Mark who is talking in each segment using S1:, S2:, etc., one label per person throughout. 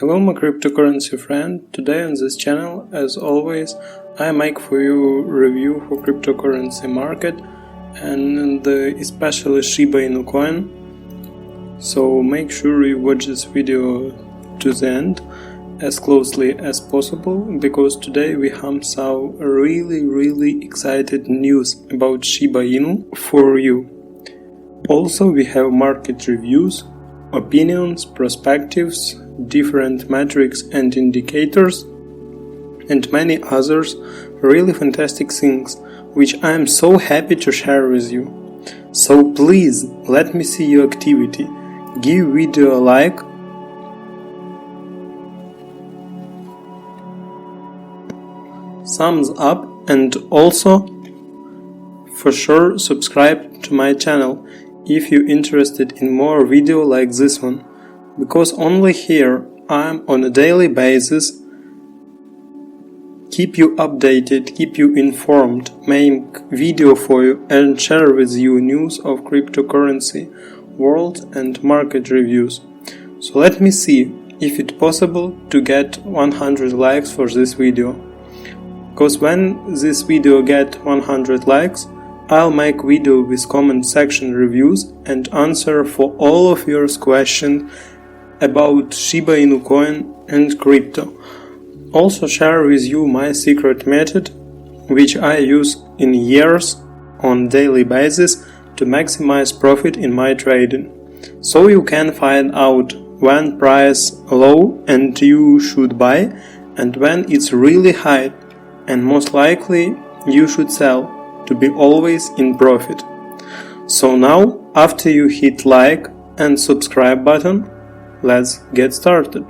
S1: Hello my cryptocurrency friend, today on this channel, as always, I make for you review for cryptocurrency market and especially Shiba Inu coin. So make sure you watch this video to the end as closely as possible, because today we have some really excited news about Shiba Inu for you. Also we have market reviews, opinions, perspectives, different metrics and indicators, and many others really fantastic things, which I am so happy to share with you. So please let me see your activity. Give video a like, thumbs up, and also for sure subscribe to my channel if you're interested in more video like this one, because only here I'm on a daily basis keep you updated, keep you informed, make video for you and share with you news of cryptocurrency world and market reviews. So let me see if it's possible to get 100 likes for this video, because when this video get 100 likes, I'll make video with comment section reviews and answer for all of your questions about Shiba Inu coin and crypto. Also share with you my secret method, which I use in years on daily basis to maximize profit in my trading. So you can find out when price low and you should buy, and when it's really high and most likely you should sell to be always in profit. So now, after you hit like and subscribe button, let's get started.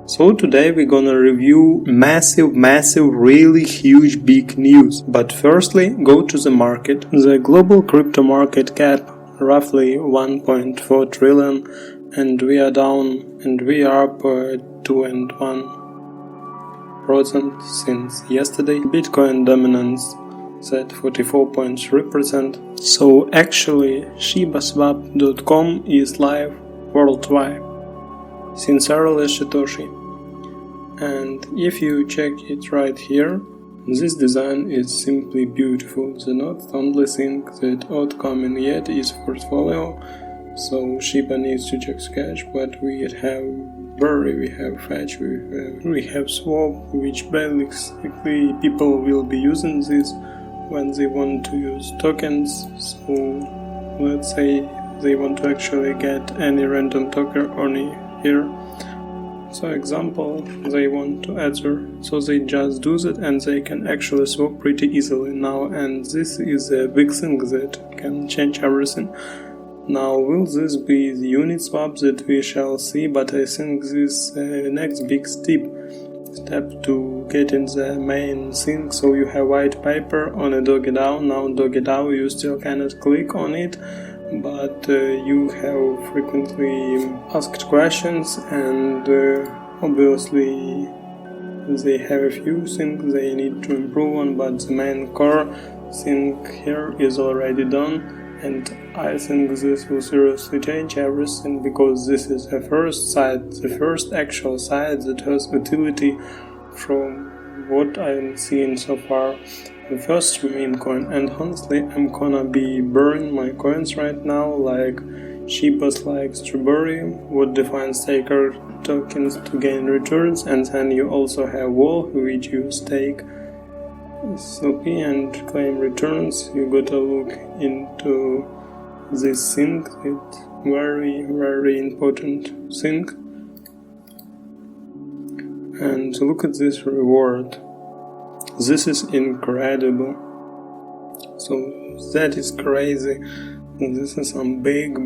S1: So today we're gonna review massive, really huge big news. But firstly, go to the market. The global crypto market cap roughly 1.4 trillion, and we are down and we are up 2.1% since yesterday. Bitcoin dominance is at 44.3%. So actually shibaswap.com is live worldwide since early Satoshi. And if you check it right here, this design is simply beautiful. The not only thing that outcoming yet is portfolio, so Shiba needs to check cash, but we have Bury, we have Fetch, we have Swap, which basically people will be using this when they want to use tokens. So let's say they want to actually get any random token only here. So example, they want to answer, so they just do that and they can actually swap pretty easily now, and this is a big thing that can change everything. Now will this be the unit swap that we shall see, but I think this next big step to get in the main thing. So you have white paper on a DogeDAO. Now DogeDAO you still cannot click on it, but you have frequently asked questions, and obviously they have a few things they need to improve on, but the main core thing here is already done, and I think this will seriously change everything, because this is the first site, the first actual site that has utility from what I'm seeing so far. The first meme coin, and honestly I'm gonna be burning my coins right now, like Shibas, like Strawberry, what defines staker tokens to gain returns, and then you also have Wall, which you stake SOP and claim returns. You gotta look into this thing, it's very important thing. And look at this reward. This is incredible. So that is crazy. This is some big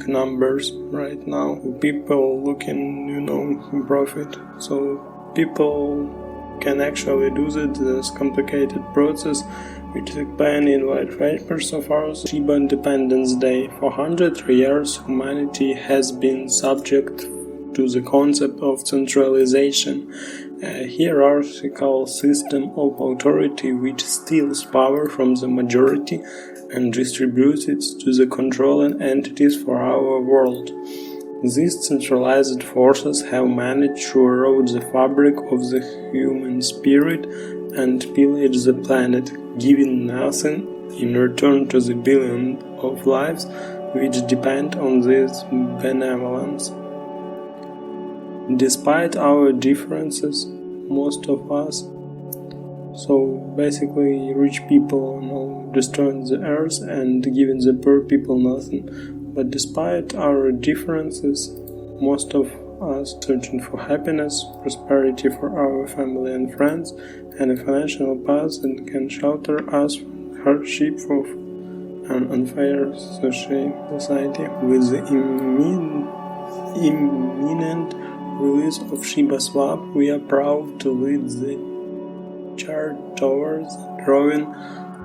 S1: numbers right now. People looking, profit. So people can actually do that. This complicated process, which is explained in white paper so far. Shiba Independence Day. For 100 years, humanity has been subject to the concept of centralization, a hierarchical system of authority which steals power from the majority and distributes it to the controlling entities for our world. These centralized forces have managed to erode the fabric of the human spirit and pillage the planet, giving nothing in return to the billions of lives which depend on this benevolence. Despite our differences, most of us, so basically rich people, destroying the earth and giving the poor people nothing. But despite our differences, most of us searching for happiness, prosperity for our family and friends, and a financial path that can shelter us from hardship of an unfair society. With the imminent release of ShibaSwap, we are proud to lead the charge towards the drawing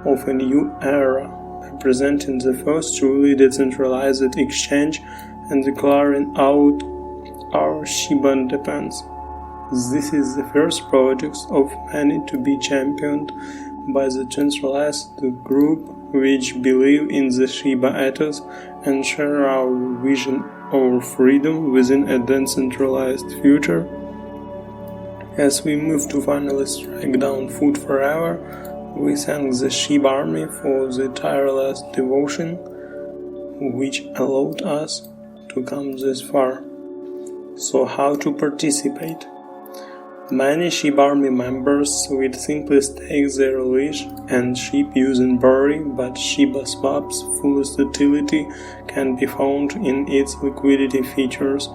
S1: of a new era, representing the first truly decentralized exchange and declaring out our Shiba independence. This is the first project of many to be championed by the centralized group which believe in the Shiba ethos and share our vision of freedom within a decentralized future. As we move to finally strike down food forever, we thank the shibarmy for the tireless devotion which allowed us to come this far. So how to participate? Many shibarmy members will simply stake their leash and ship using Bury, but ShibaSwap's fullest utility can be found in its liquidity features.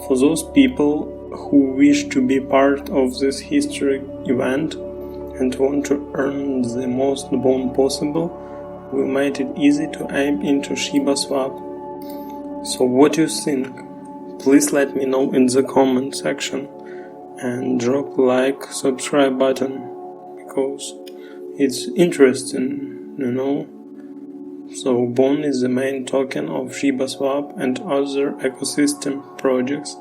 S1: For those people who wish to be part of this historic event and want to earn the most bond possible, we made it easy to aim into ShibaSwap. So what do you think? Please let me know in the comment section and drop like, subscribe button, because it's interesting, So Bond is the main token of ShibaSwap and other ecosystem projects.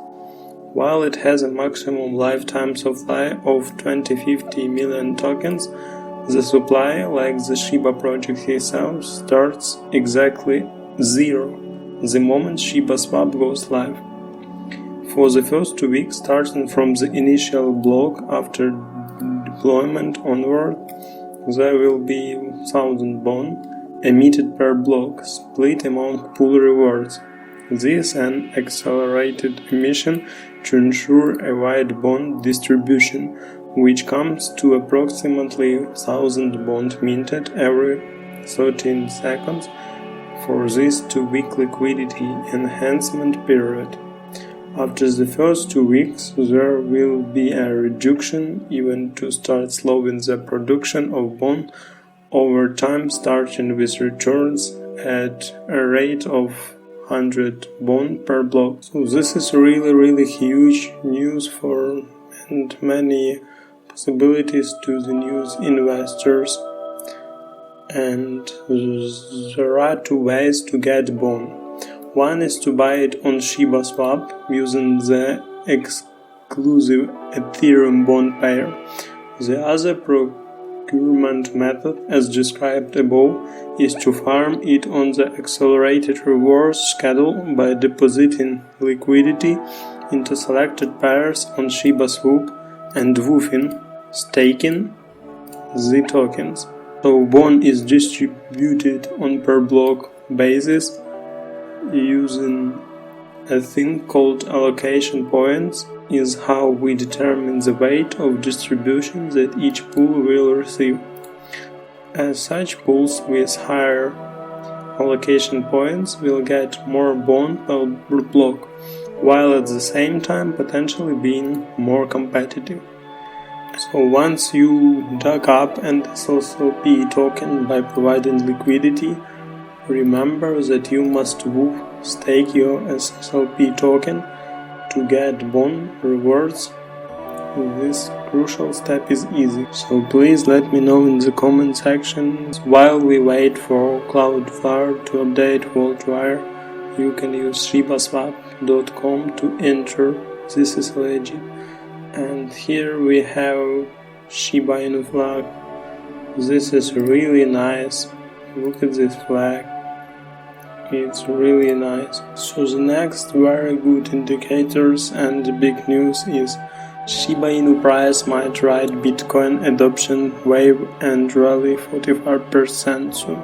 S1: While it has a maximum lifetime supply of 20-50 million tokens, the supply, like the Shiba project itself, starts exactly zero the moment ShibaSwap goes live. For the first 2 weeks, starting from the initial block after deployment onward, there will be 1000 bond emitted per block, split among pool rewards. This is an accelerated emission to ensure a wide bond distribution, which comes to approximately 1000 bond minted every 13 seconds for this 2-week liquidity enhancement period. After the first 2 weeks, there will be a reduction even to start slowing the production of bond over time, starting with returns at a rate of 100 bond per block. So this is really huge news for and many possibilities to the news investors. And there are 2 ways to get bond. One is to buy it on ShibaSwap using the exclusive Ethereum bond pair. The other procurement method, as described above, is to farm it on the accelerated rewards schedule by depositing liquidity into selected pairs on ShibaSwap and woofing, staking the tokens. So bond is distributed on per block basis using a thing called allocation points. Is how we determine the weight of distribution that each pool will receive. As such, pools with higher allocation points will get more bond per block, while at the same time potentially being more competitive. So once you dug up an SLP token by providing liquidity, remember that you must stake your SLP token to get bond rewards. This crucial step is easy, so please let me know in the comment section. While we wait for Cloudflare to update WorldWire, you can use shibaswap.com to enter. This is legit. And here we have Shiba Inu flag. This is really nice. Look at this flag. it's really nice. So the next very good indicators and big news is Shiba Inu price might ride Bitcoin adoption wave and rally 45% soon,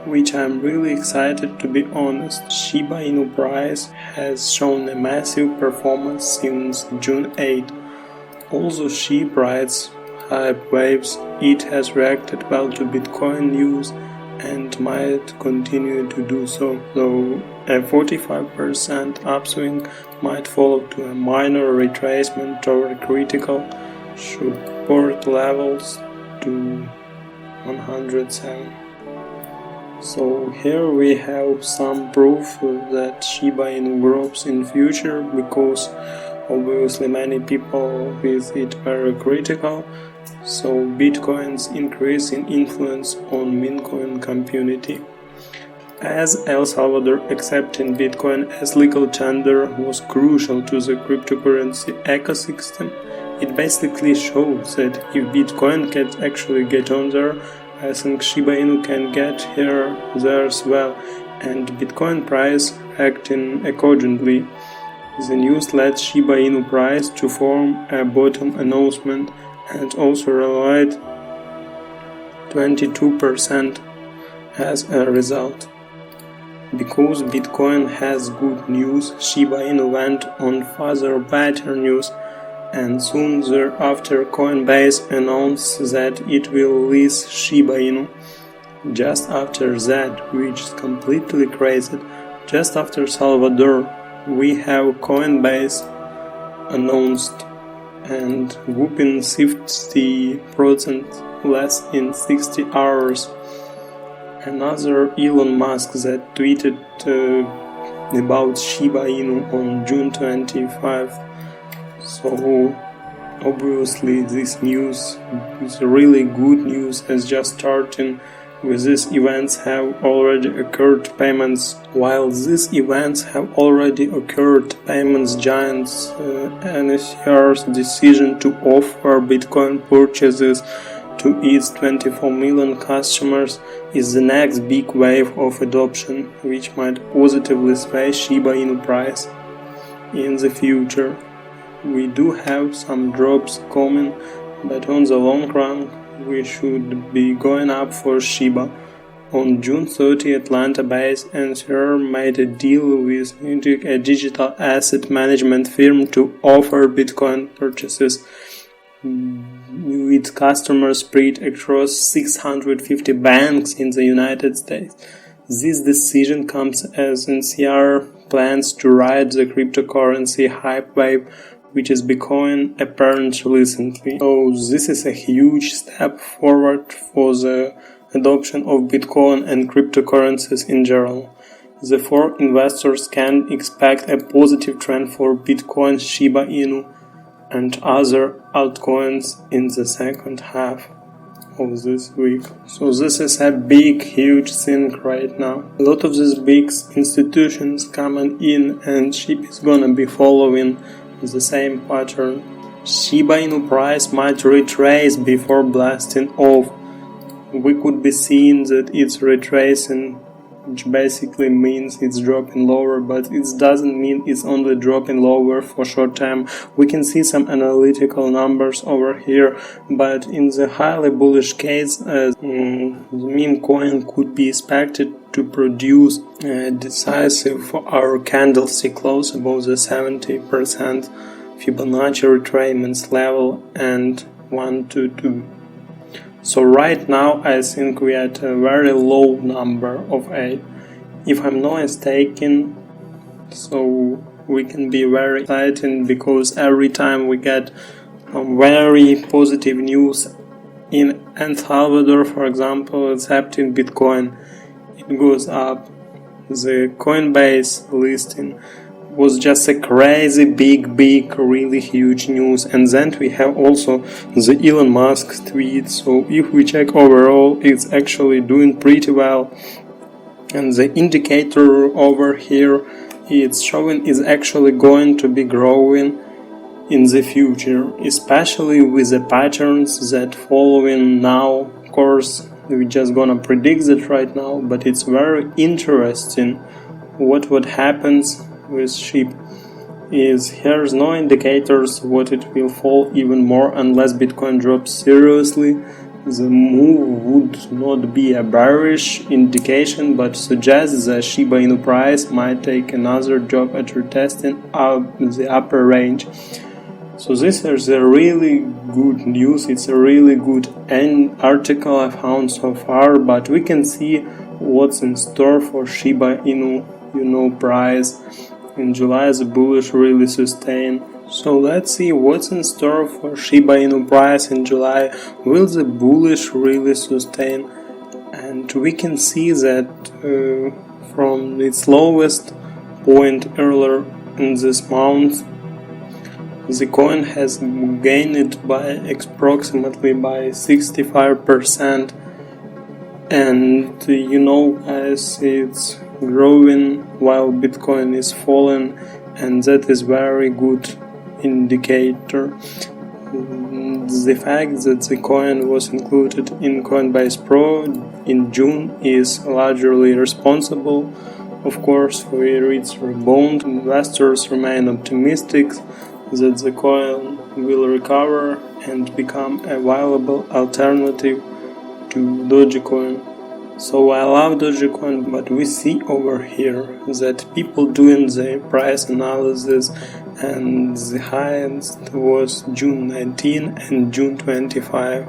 S1: which I'm really excited to be honest. Shiba Inu price has shown a massive performance since June 8. Although Shib rides hype waves, it has reacted well to Bitcoin news and might continue to do so, though a 45% upswing might follow to a minor retracement toward critical support levels to 107. So here we have some proof that Shiba Inu grows in future, because obviously many people with it very critical. So Bitcoin's increase in influence on Mincoin community. As El Salvador accepting Bitcoin as legal tender was crucial to the cryptocurrency ecosystem, it basically shows that if Bitcoin can actually get on there, I think Shiba Inu can get there as well, and Bitcoin price acting accordingly. The news led Shiba Inu price to form a bottom announcement and also rallied 22% as a result. Because Bitcoin has good news, Shiba Inu went on further better news, and soon thereafter Coinbase announced that it will release Shiba Inu. Just after that, which is completely crazy, just after Salvador, we have Coinbase announced and whooping 50% less in 60 hours. Another Elon Musk that tweeted about Shiba Inu on June 25. So obviously this news is really good news, as just starting with these events have already occurred payments. While these events have already occurred payments, giants NSR's decision to offer Bitcoin purchases to its 24 million customers is the next big wave of adoption, which might positively sway Shiba Inu price in the future. We do have some drops coming, but on the long run we should be going up for Shiba. On June 30, Atlanta-based NSR made a deal with a digital asset management firm to offer Bitcoin purchases with customers spread across 650 banks in the United States. This decision comes as NCR plans to ride the cryptocurrency hype wave, which is becoming apparent recently. So this is a huge step forward for the adoption of Bitcoin and cryptocurrencies in general. Therefore, investors can expect a positive trend for Bitcoin, Shiba Inu, and other altcoins in the second half of this week. So this is a big, huge thing right now. A lot of these big institutions coming in, and Shib is gonna be following the same pattern. Shiba Inu price might retrace before blasting off. We could be seeing that it's retracing, which basically means it's dropping lower, but it doesn't mean it's only dropping lower for short time. We can see some analytical numbers over here, but in the highly bullish case, the meme coin could be expected to produce decisive for our candlestick close above the 70% Fibonacci retracements level and 1 to 2. So right now I think we are at a very low number of 8. If I'm not mistaken, so we can be very excited, because every time we get very positive news in El Salvador, for example, accepting Bitcoin, it goes up. The Coinbase listing was just a crazy big, really huge news. And then we have also the Elon Musk tweet. So if we check overall, it's actually doing pretty well. And the indicator over here, it's showing is actually going to be growing in the future, especially with the patterns that following now. Of course, we're just gonna predict it right now, but it's very interesting what happens with Shib. Is here's no indicators what it will fall even more unless Bitcoin drops seriously. The move would not be a bearish indication, but suggests the Shiba Inu price might take another drop at retesting up the upper range. So this is a really good news, it's a really good article I found so far, but we can see what's in store for Shiba Inu, price. In July the bullish really sustained. So let's see what's in store for Shiba Inu price in July. Will the bullish really sustain? And we can see that from its lowest point earlier in this month, the coin has gained by approximately by 65%, and guys, it's growing while Bitcoin is falling, and that is very good indicator. The fact that the coin was included in Coinbase Pro in June is largely responsible, of course, for its rebound. Investors remain optimistic that the coin will recover and become a viable alternative to Dogecoin. So I love Dogecoin, but we see over here that people doing the price analysis, and the highest was June 19 and June 25.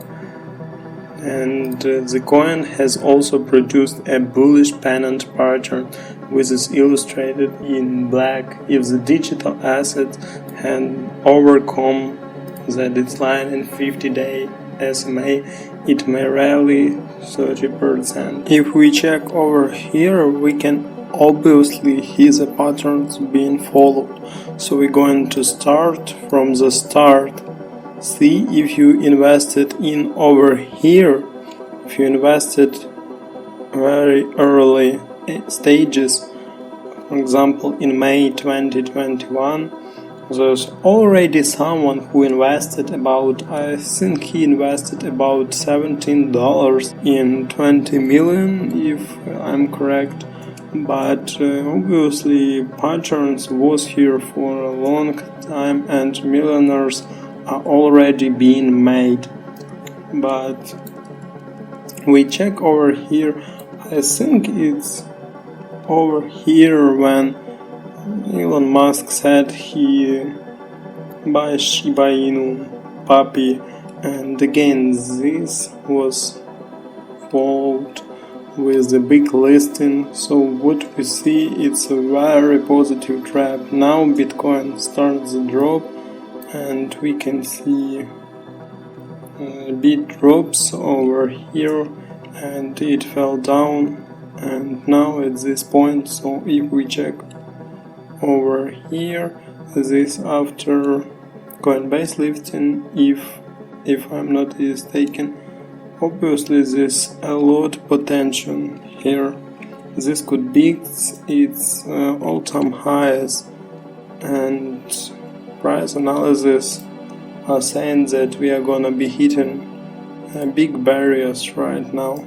S1: And the coin has also produced a bullish pennant pattern, which is illustrated in black. If the digital asset can overcome the decline in 50-day SMA, it may rally 30%. If we check over here, we can obviously see the patterns being followed. So we're going to start from the start. See if you invested in over here, if you invested very early stages, for example in May 2021, there's already someone who invested I think he invested about $17 in 20 million, if I'm correct. But obviously patterns was here for a long time and millionaires are already being made. But we check over here, I think it's over here when Elon Musk said he buys Shiba Inu puppy, and again this was followed with a big listing. So what we see, it's a very positive trap. Now Bitcoin starts the drop, and we can see bit drops over here, and it fell down, and now at this point. So if we check over here, this after Coinbase lifting, if I'm not mistaken, obviously there's a lot potential here. This could be its all-time highs, and price analysis are saying that we are gonna be hitting big barriers right now.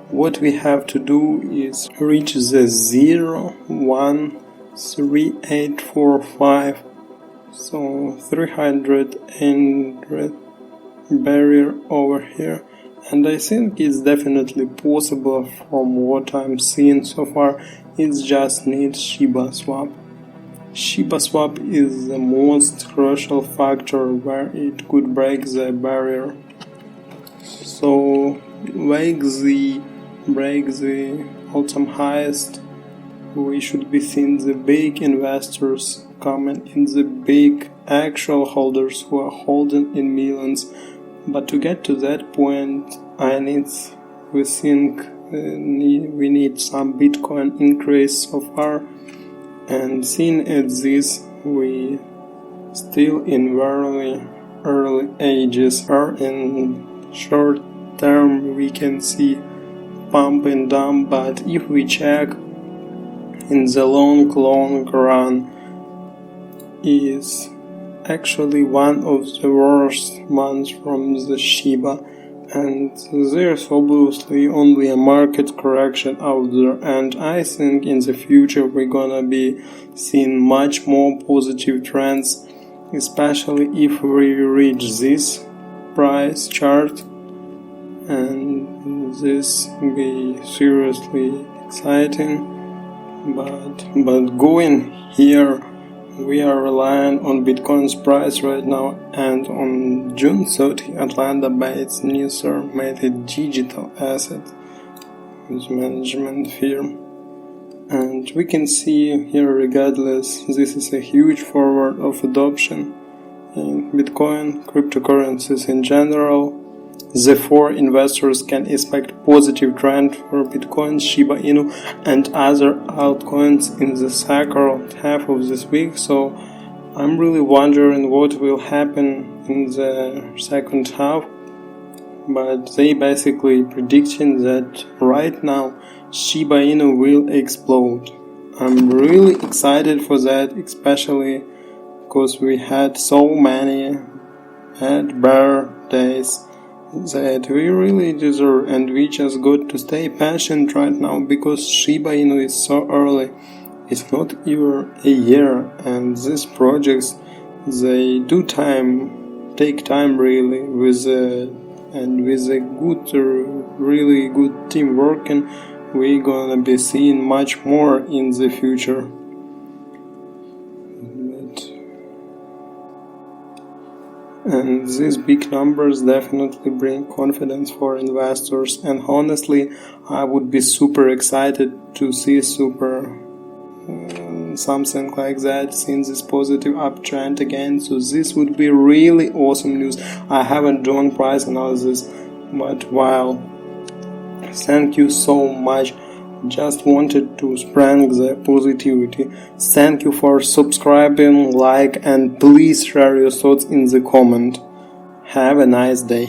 S1: What we have to do is reach the 0.13845, so 300 barrier over here, and I think it's definitely possible from what I'm seeing so far. It just needs ShibaSwap. ShibaSwap is the most crucial factor where it could break the barrier. So break the all-time highest, we should be seeing the big investors coming in, the big actual holders who are holding in millions. But to get to that point, we think we need some Bitcoin increase so far. And seeing at this, we still in very early ages, or in short term we can see pump and dump. But if we check in the long run, is actually one of the worst months from the Shiba, and there's obviously only a market correction out there, and I think in the future we're gonna be seeing much more positive trends, especially if we reach this price chart, and this will be seriously exciting. But going here, we are relying on Bitcoin's price right now, and on June 30, Atlanta-based Newser made a digital asset management firm. And we can see here, regardless, this is a huge forward of adoption in Bitcoin, cryptocurrencies in general. Therefore, investors can expect positive trend for Bitcoin, Shiba Inu, and other altcoins in the second half of this week. So I'm really wondering what will happen in the second half. But they basically predicting that right now Shiba Inu will explode. I'm really excited for that, especially because we had so many bear days that we really deserve, and we just got to stay patient right now because Shiba Inu is so early. It's not even a year, and these projects, they do take time really, with a good, really good team working, we're gonna be seeing much more in the future. And these big numbers definitely bring confidence for investors, and honestly I would be super excited to see something like that, seeing this positive uptrend again. So this would be really awesome news. I haven't done price analysis, but wow, thank you so much. Just wanted to spread the positivity. Thank you for subscribing, like, and please share your thoughts in the comment. Have a nice day.